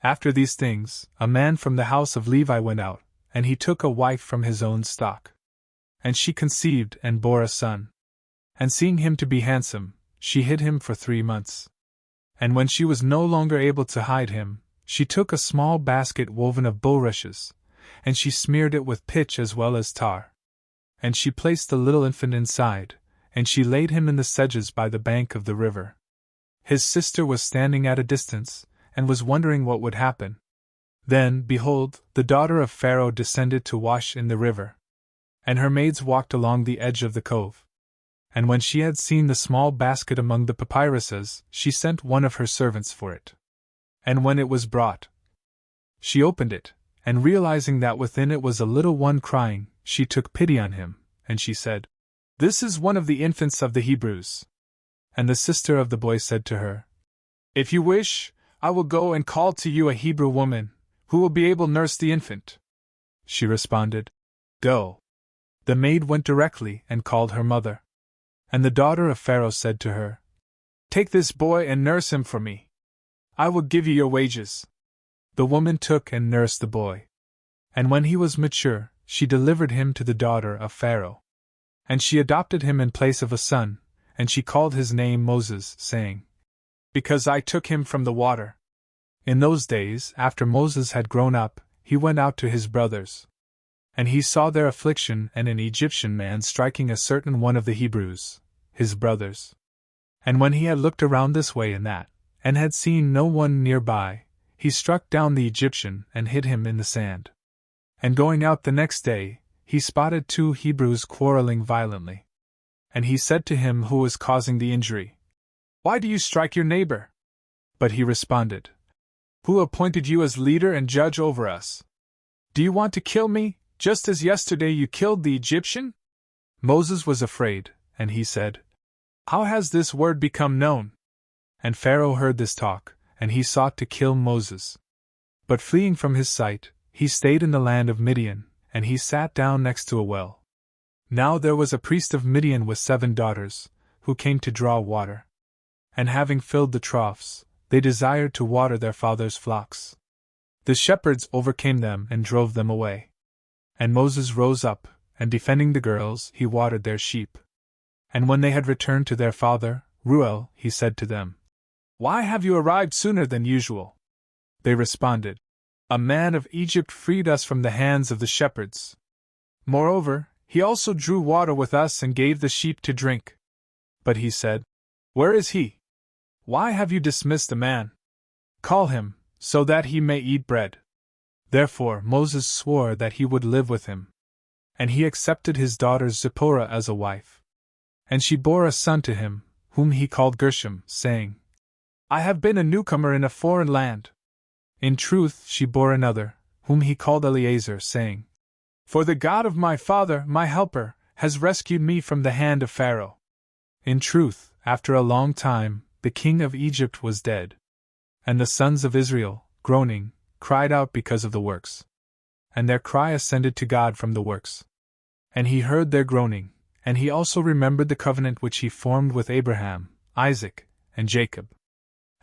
After these things, a man from the house of Levi went out, and he took a wife from his own stock. And she conceived and bore a son. And seeing him to be handsome, she hid him for 3 months. And when she was no longer able to hide him, she took a small basket woven of bulrushes, and she smeared it with pitch as well as tar. And she placed the little infant inside, and she laid him in the sedges by the bank of the river. His sister was standing at a distance, and was wondering what would happen. Then, behold, the daughter of Pharaoh descended to wash in the river. And her maids walked along the edge of the cove. And when she had seen the small basket among the papyruses, she sent one of her servants for it. And when it was brought, she opened it, and realizing that within it was a little one crying, she took pity on him, and she said, "This is one of the infants of the Hebrews." And the sister of the boy said to her, "If you wish, I will go and call to you a Hebrew woman, who will be able to nurse the infant." She responded, "Go." The maid went directly and called her mother. And the daughter of Pharaoh said to her, "Take this boy and nurse him for me. I will give you your wages." The woman took and nursed the boy. And when he was mature, she delivered him to the daughter of Pharaoh. And she adopted him in place of a son, and she called his name Moses, saying, "Because I took him from the water." In those days, after Moses had grown up, he went out to his brothers. And he saw their affliction and an Egyptian man striking a certain one of the Hebrews, his brothers. And when he had looked around this way and that, and had seen no one nearby, he struck down the Egyptian and hid him in the sand. And going out the next day, he spotted 2 Hebrews quarreling violently. And he said to him who was causing the injury, "Why do you strike your neighbor?" But he responded, "Who appointed you as leader and judge over us? Do you want to kill me, just as yesterday you killed the Egyptian?" Moses was afraid, and he said, "How has this word become known?" And Pharaoh heard this talk, and he sought to kill Moses. But fleeing from his sight, he stayed in the land of Midian, and he sat down next to a well. Now there was a priest of Midian with 7 daughters, who came to draw water. And having filled the troughs, they desired to water their father's flocks. The shepherds overcame them and drove them away. And Moses rose up, and defending the girls, he watered their sheep. And when they had returned to their father, Reuel, he said to them, "Why have you arrived sooner than usual?" They responded, "A man of Egypt freed us from the hands of the shepherds. Moreover, he also drew water with us and gave the sheep to drink." But he said, "Where is he? Why have you dismissed the man? Call him, so that he may eat bread." Therefore Moses swore that he would live with him. And he accepted his daughter Zipporah as a wife. And she bore a son to him, whom he called Gershom, saying, "I have been a newcomer in a foreign land." In truth she bore another, whom he called Eleazar, saying, "For the God of my father, my helper, has rescued me from the hand of Pharaoh." In truth, after a long time, the king of Egypt was dead. And the sons of Israel, groaning, cried out because of the works. And their cry ascended to God from the works. And he heard their groaning, and he also remembered the covenant which he formed with Abraham, Isaac, and Jacob.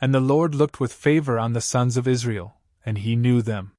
And the Lord looked with favor on the sons of Israel, and he knew them.